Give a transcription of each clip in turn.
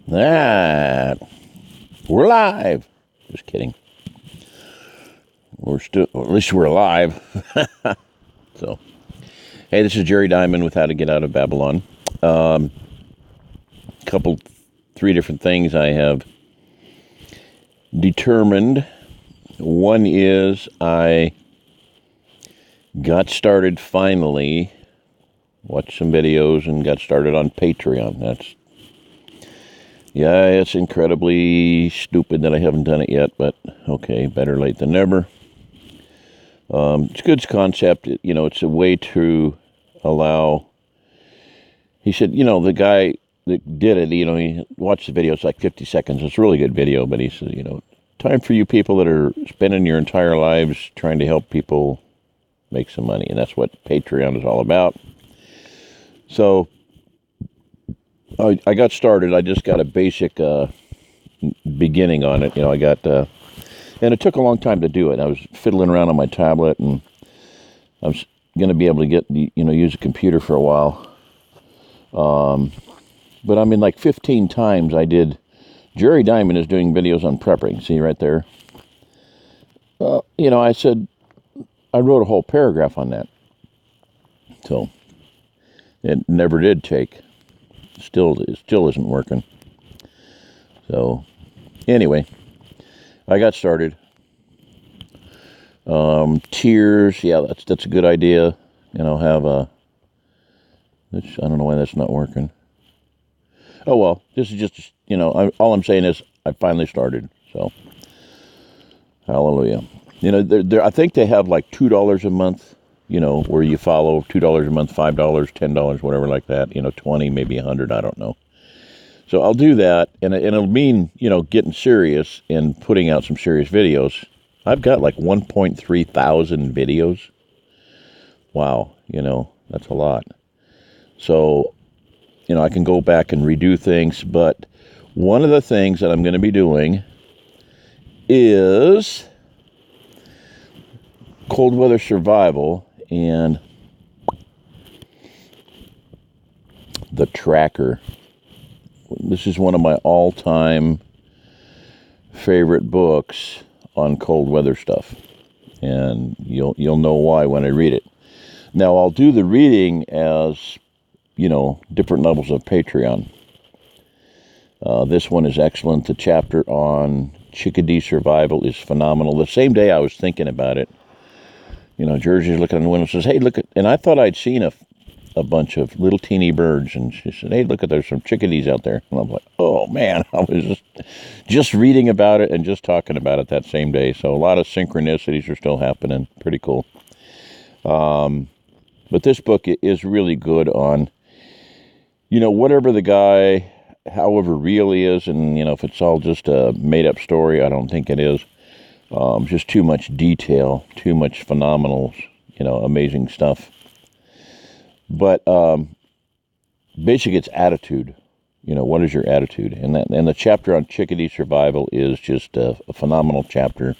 That we're live. Just kidding. We're still, or at least we're alive. So, hey, this is Jerry Diamond with How to Get Out of Babylon. Three different things I have determined. One is I got started finally, watched some videos and got started on Patreon. It's incredibly stupid that I haven't done it yet, but okay, better late than never. It's a good concept. It's a way to allow, he said, the guy that did it, he watched the video, it's like 50 seconds. It's a really good video, but he said, time for you people that are spending your entire lives trying to help people make some money. And that's what Patreon is all about. So I got started. I just got a basic beginning on it. And it took a long time to do it. I was fiddling around on my tablet, and I was going to be able to use a computer for a while. But I mean, like 15 times I did. Jerry Diamond is doing videos on prepping. See right there? I said, I wrote a whole paragraph on that. So it never did take. It still isn't working. So anyway, I got started. Tiers, yeah, that's a good idea. Have a. I don't know why that's not working. Oh well, this is just all I'm saying is I finally started. So hallelujah. I think they have like $2 a month. Where you follow $2 a month, $5, $10, whatever like that. 20, maybe 100. I don't know. So I'll do that, and it'll mean, getting serious and putting out some serious videos. I've got like 1.3 thousand videos. Wow, that's a lot. So, I can go back and redo things, but one of the things that I'm going to be doing is cold weather survival and the tracker. This is one of my all-time favorite books on cold weather stuff, and you'll know why when I read it. Now I'll do the reading as different levels of Patreon. This one is excellent. The chapter on chickadee survival is phenomenal. The same day I was thinking about it, Georgie's looking in the window and says, "Hey, look at," and I thought I'd seen a bunch of little teeny birds, and she said, "Hey, look at, there's some chickadees out there." And I'm like, oh man, I was just reading about it and just talking about it that same day. So a lot of synchronicities are still happening. Pretty cool. But this book is really good on, whatever the guy, however real he is, and, if it's all just a made-up story, I don't think it is. Just too much detail, too much phenomenal, amazing stuff. But basically, it's attitude. What is your attitude? And the chapter on chickadee survival is just a phenomenal chapter.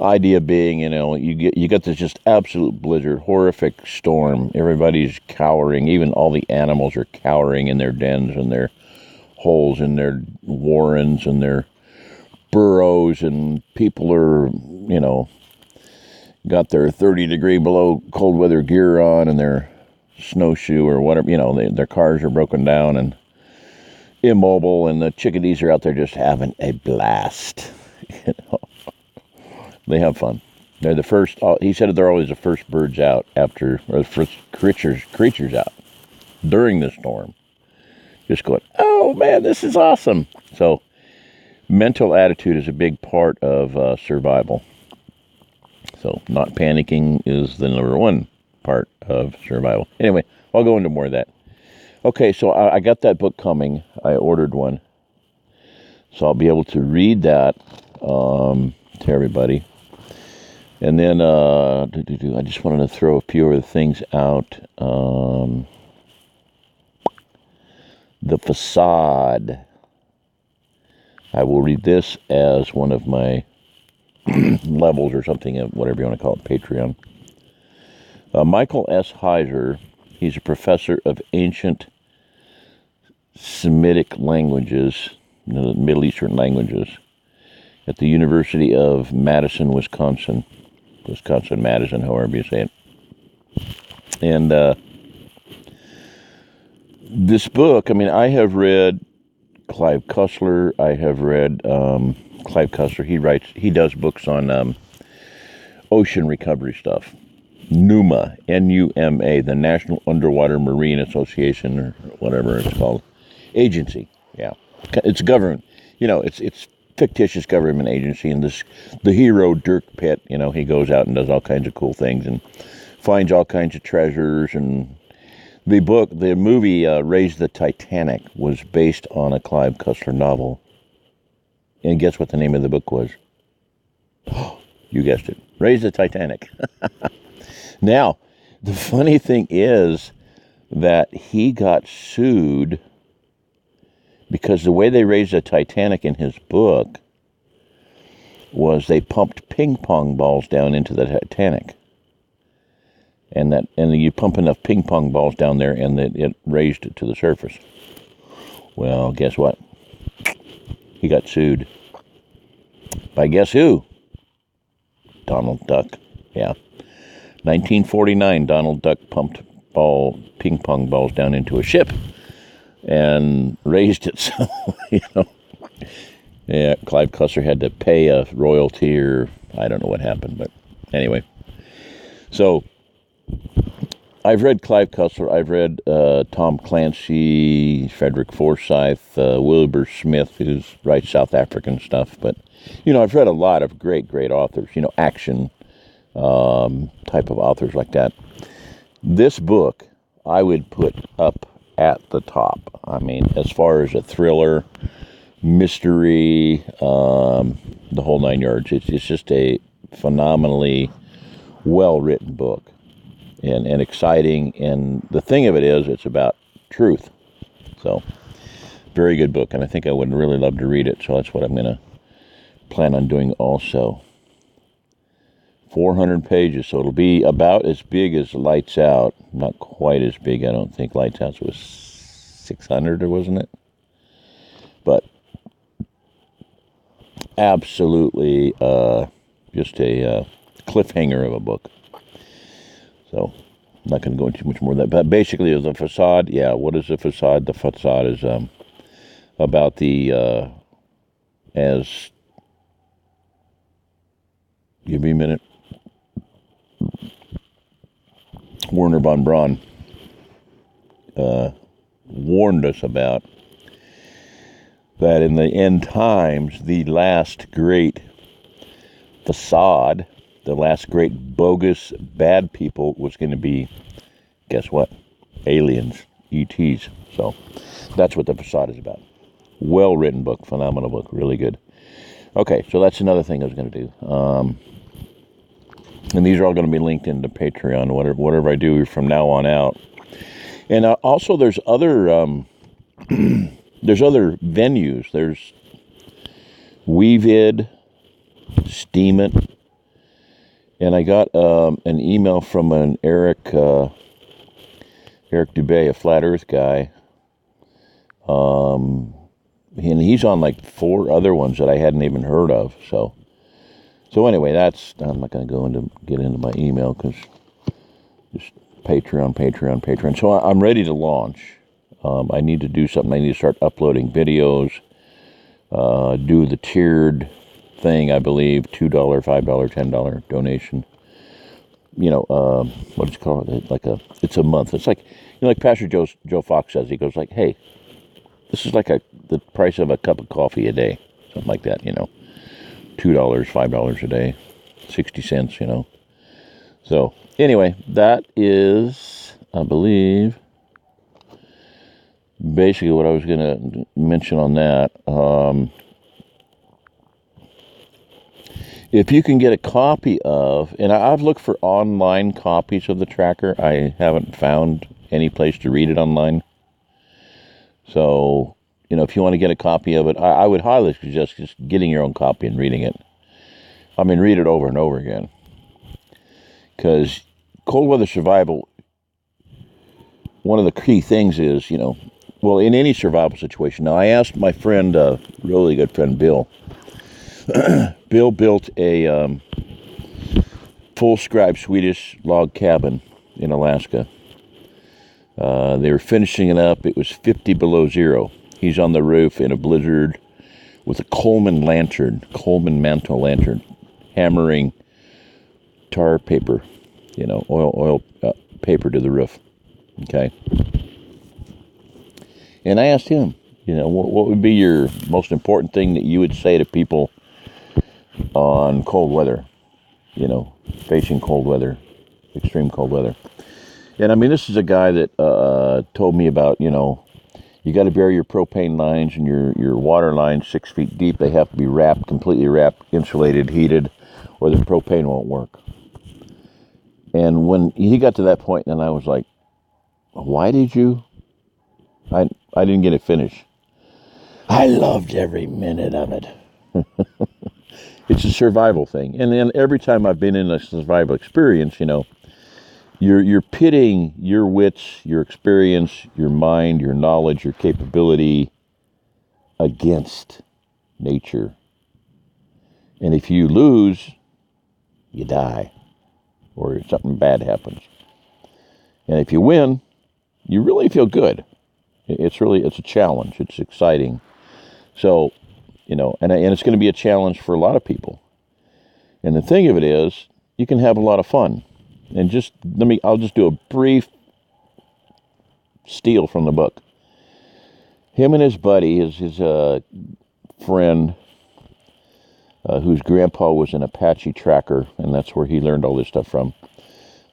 Idea being, you get this just absolute blizzard, horrific storm. Everybody's cowering. Even all the animals are cowering in their dens and their holes in their warrens and their burrows, and people are, got their 30 degree below cold weather gear on and their snowshoe or whatever, their cars are broken down and immobile, and the chickadees are out there just having a blast. They have fun. They're the first, he said they're always the first birds out or the first creatures out during the storm. Just going, oh man, this is awesome. So mental attitude is a big part of survival. So not panicking is the number one part of survival. Anyway, I'll go into more of that. Okay, so I got that book coming. I ordered one. So I'll be able to read that to everybody. And then I just wanted to throw a few other things out. The Facade. I will read this as one of my levels or something, whatever you want to call it, Patreon. Michael S. Heiser, he's a professor of ancient Semitic languages, the Middle Eastern languages, at the University of Madison, Wisconsin. Madison, however you say it. And this book, I mean, I have read Clive Cussler. I have read Clive Cussler. He does books on ocean recovery stuff. NUMA, N-U-M-A, the National Underwater Marine Association, or whatever it's called. Agency, yeah. It's government. It's fictitious government agency, and the hero, Dirk Pitt, he goes out and does all kinds of cool things and finds all kinds of treasures. And the movie Raise the Titanic was based on a Clive Cussler novel. And guess what the name of the book was? You guessed it. Raise the Titanic. Now, the funny thing is that he got sued because the way they raised the Titanic in his book was they pumped ping pong balls down into the Titanic. And you pump enough ping pong balls down there and it raised it to the surface. Well, guess what? He got sued. By guess who? Donald Duck. Yeah. 1949, Donald Duck pumped ping pong balls down into a ship and raised it. So, yeah, Clive Cussler had to pay a royalty, or I don't know what happened, but anyway. So, I've read Clive Cussler. I've read Tom Clancy, Frederick Forsyth, Wilbur Smith, who writes South African stuff. But, I've read a lot of great, great authors, action type of authors like that. This book, I would put up at the top. I mean, as far as a thriller, mystery, the whole nine yards. It's just a phenomenally well-written book and exciting. And the thing of it is, it's about truth. So, very good book. And I think I would really love to read it. So that's what I'm going to plan on doing also. 400 pages, so it'll be about as big as Lights Out. Not quite as big, I don't think. Lights Out was 600, or wasn't it? But absolutely just a cliffhanger of a book. So I'm not going to go into much more of that. But basically, the Facade, yeah, what is the Facade? The Facade is about the, give me a minute. Werner von Braun warned us about that in the end times, the last great facade, the last great bogus bad people was going to be, guess what? Aliens, ETs. So that's what the Facade is about. Well-written book, phenomenal book, really good. Okay, so that's another thing I was going to do. And these are all going to be linked into Patreon, whatever I do from now on out. And also, there's other venues. There's Wevid, Steemit, and I got an email from an Eric Dubay, a flat Earth guy. And he's on like 4 other ones that I hadn't even heard of. So anyway, I'm not going to get into my email because just Patreon. So I'm ready to launch. I need to do something. I need to start uploading videos, do the tiered thing, I believe, $2, $5, $10 donation. What it's called? It's a month. It's like, like Pastor Joe Fox says, he goes like, hey, this is like the price of a cup of coffee a day. Something like that, $2, $5 a day, 60 cents, So, anyway, that is, I believe, basically what I was going to mention on that. If you can get a copy of, and I've looked for online copies of the tracker, I haven't found any place to read it online. So, if you want to get a copy of it, I would highly suggest just getting your own copy and reading it. I mean, read it over and over again. Because cold weather survival, one of the key things is, well, in any survival situation. Now, I asked my friend, really good friend, Bill. Bill built a full scribe Swedish log cabin in Alaska. They were finishing it up. It was 50 below zero. He's on the roof in a blizzard with a Coleman mantle lantern, hammering tar paper, oil paper to the roof. Okay. And I asked him, what would be your most important thing that you would say to people on cold weather, facing cold weather, extreme cold weather. And I mean, this is a guy that told me about, you got to bury your propane lines and your water lines 6 feet deep. They have to be completely wrapped, insulated, heated, or the propane won't work. And when he got to that point, then I was like, why did you? I didn't get it finished. I loved every minute of it. It's a survival thing. And then every time I've been in a survival experience, you're pitting your wits, your experience, your mind, your knowledge, your capability against nature. And if you lose, you die, or something bad happens. And if you win, you really feel good. It's a challenge. It's exciting. So, and it's going to be a challenge for a lot of people. And the thing of it is, you can have a lot of fun. And I'll just do a brief steal from the book. Him and his buddy, his friend, whose grandpa was an Apache tracker, and that's where he learned all this stuff from.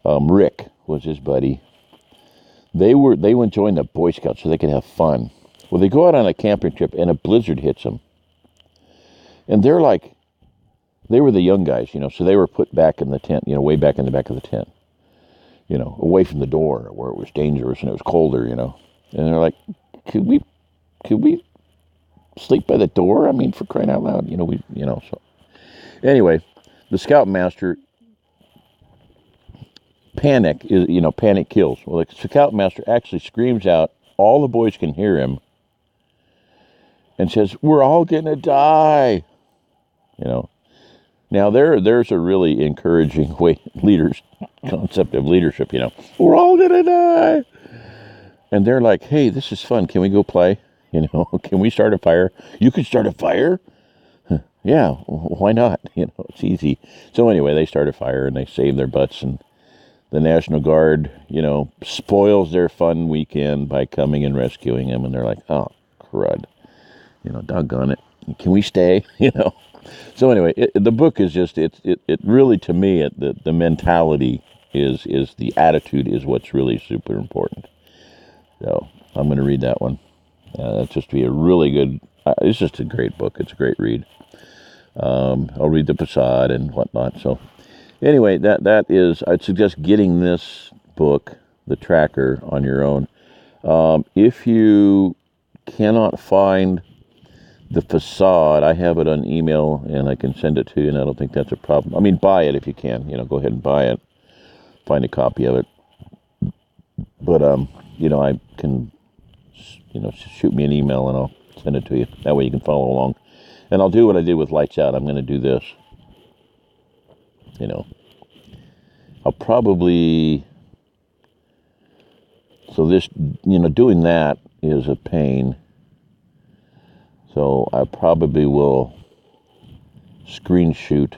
Rick was his buddy. They went join the Boy Scouts so they could have fun. Well, they go out on a camping trip and a blizzard hits them. And they were the young guys, so they were put back in the tent, way back in the back of the tent, away from the door where it was dangerous and it was colder, And they're like, could we sleep by the door? I mean, for crying out loud, so. Anyway, the scoutmaster, panic kills. Well, the scoutmaster actually screams out, all the boys can hear him, and says, we're all gonna die. Now there's a really encouraging concept of leadership, we're all gonna die. And they're like, hey, this is fun. Can we go play? Can we start a fire? You could start a fire? Yeah, why not? It's easy. So anyway, they start a fire and they save their butts, and the National Guard, spoils their fun weekend by coming and rescuing them. And they're like, oh, crud. Doggone it. Can we stay? So anyway, the book is just, it really, to me, the mentality is the attitude is what's really super important. So I'm going to read that one. It's just be a really good, it's just a great book. It's a great read. I'll read the Facade and whatnot. So anyway, that is, I'd suggest getting this book, The Tracker, on your own. If you cannot find the Facade, I have it on email and I can send it to you, and I don't think that's a problem. I mean, buy it if you can, go ahead and buy it, find a copy of it. But, I can, shoot me an email and I'll send it to you. That way you can follow along. And I'll do what I did with Lights Out. I'm going to do this. I'll probably, so this, doing that is a pain. So I probably will screen shoot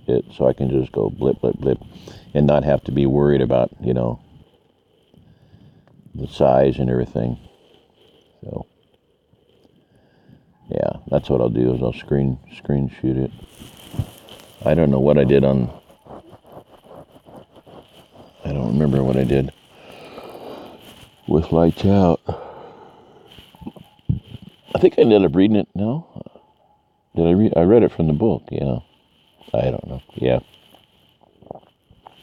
it so I can just go blip, blip, blip and not have to be worried about, the size and everything. So, yeah, that's what I'll do is I'll screen shoot it. I don't know what I did I don't remember what I did with Lights Out. I think I ended up reading it. No? Did I read it from the book, yeah. I don't know, yeah.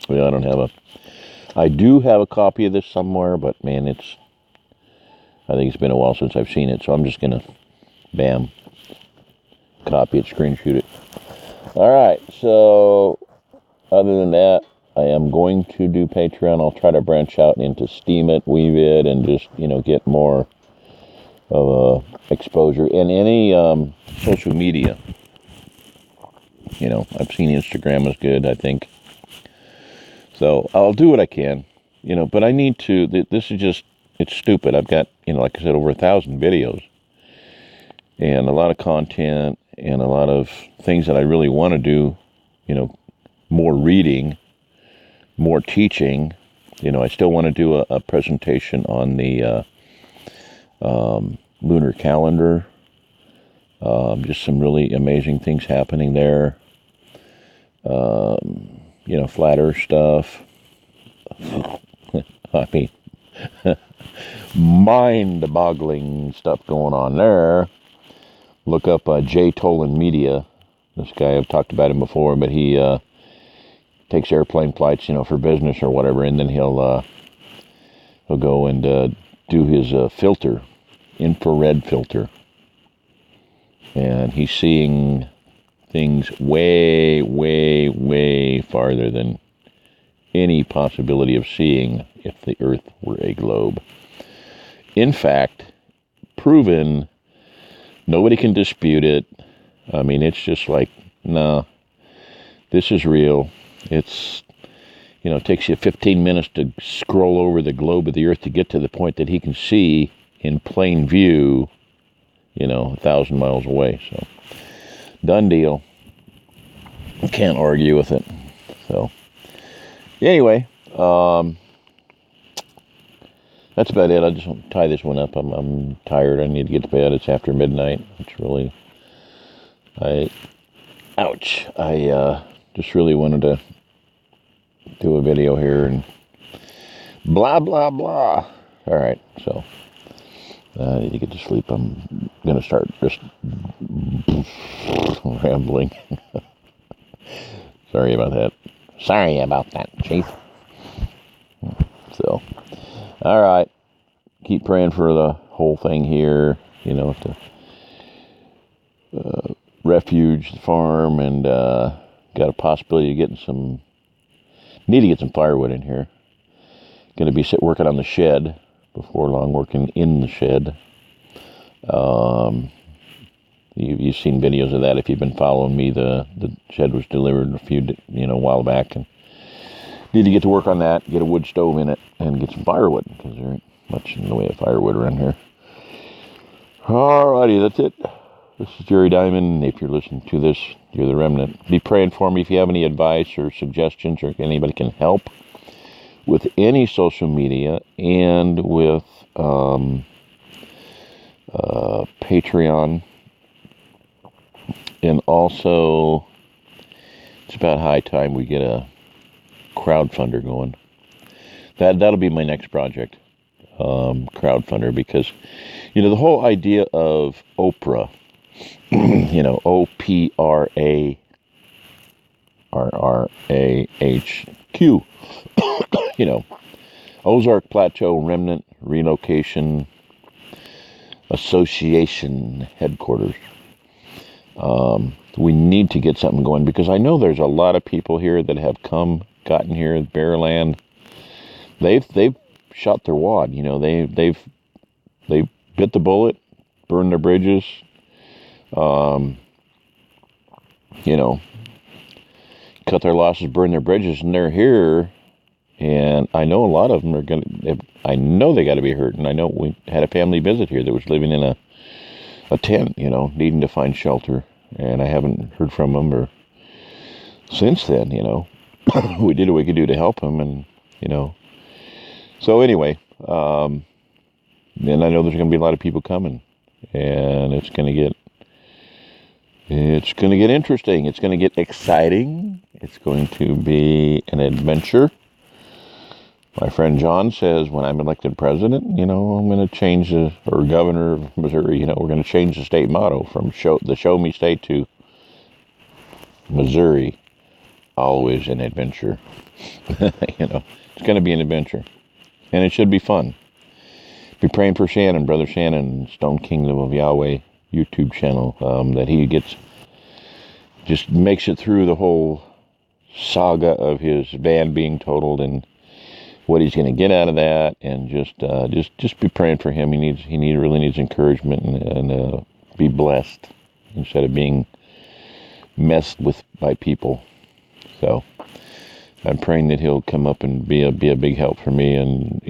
Well, I do have a copy of this somewhere, but man, I think it's been a while since I've seen it, so I'm just going to, bam, copy it, screen shoot it. All right, so other than that, I am going to do Patreon. I'll try to branch out into Steam it, Weave it, and just, get more of exposure. And any social media, I've seen Instagram is good, I think. So I'll do what I can, but I need to, this is just, it's stupid. I've got, like I said, over 1,000 videos and a lot of content and a lot of things that I really want to do, more reading, more teaching. I still want to do a presentation on the Lunar Calendar. Just some really amazing things happening there. Flat Earth stuff. I mean, mind-boggling stuff going on there. Look up Jay Tolan Media. This guy, I've talked about him before, but he takes airplane flights, for business or whatever, and then he'll go and do his filter, infrared filter, and he's seeing things way, way, way farther than any possibility of seeing if the Earth were a globe. In fact, proven, nobody can dispute it. I mean, it's just like, nah, this is real. It's, it takes you 15 minutes to scroll over the globe of the Earth to get to the point that he can see in plain view, 1,000 miles away. So, done deal. Can't argue with it. So, anyway, that's about it. I just want to tie this one up. I'm tired. I need to get to bed. It's after midnight. It's really, ouch. I just really wanted to do a video here and blah, blah, blah. All right, so I need to get to sleep. I'm going to start just rambling. Sorry about that, Chief. So, all right. Keep praying for the whole thing here, the refuge, the farm, and got a possibility of getting need to get some firewood in here. Going to be working on the shed before long, working in the shed. You've seen videos of that if you've been following me. The shed was delivered a while back, and need to get to work on that, get a wood stove in it, and get some firewood, because there ain't much in the way of firewood around here. Alrighty, that's it. This is Jerry Diamond. If you're listening to this, you're the remnant. Be praying for me if you have any advice or suggestions, or if anybody can help with any social media and with Patreon. And also, it's about high time we get a crowdfunder going. That'll be my next project, crowdfunder, because the whole idea of Oprah, OPRARRAHQ, Ozark Plateau Remnant Relocation Association headquarters. We need to get something going, because I know there's a lot of people here that have gotten here at Bearland. They've shot their wad. They've bit the bullet, burned their bridges. Cut their losses, burn their bridges, and they're here. And I know a lot of them I know they got to be hurting. I know we had a family visit here that was living in a tent, needing to find shelter. And I haven't heard from them or since then, we did what we could do to help them. And, so anyway, and I know there's going to be a lot of people coming, and it's going to get interesting. It's going to get exciting. It's going to be an adventure. My friend John says when I'm elected president, I'm going to change or governor of Missouri, we're going to change the state motto from the show me state to Missouri, always an adventure. It's going to be an adventure, and it should be fun. Be praying for Shannon, Brother Shannon, Stone Kingdom of Yahweh YouTube channel, that he just makes it through the whole saga of his van being totaled and what he's going to get out of that, and just be praying for him. He really needs encouragement and be blessed instead of being messed with by people. So I'm praying that he'll come up and be a big help for me, and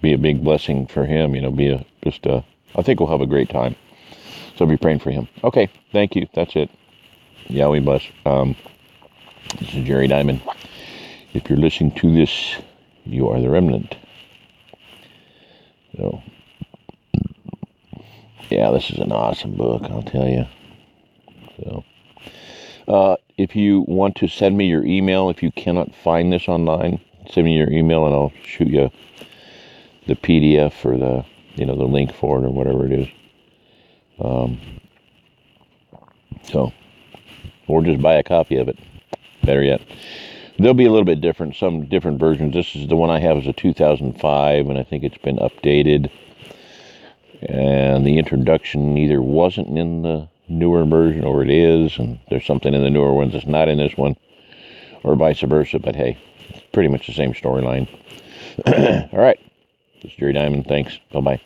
be a big blessing for him. I think we'll have a great time. So be praying for him. Okay, thank you. That's it. Yahweh bless. This is Jerry Diamond. If you're listening to this, you are the remnant. So, yeah, this is an awesome book, I'll tell you. So, if you want to send me your email, if you cannot find this online, send me your email and I'll shoot you the PDF or the link for it or whatever it is. Or just buy a copy of it. Better yet. They'll be a little bit different, some different versions. This is the one I have is a 2005, and I think it's been updated. And the introduction either wasn't in the newer version or it is, and there's something in the newer ones that's not in this one, or vice versa. But hey, it's pretty much the same storyline. All right. This is Jerry Diamond. Thanks. Bye-bye.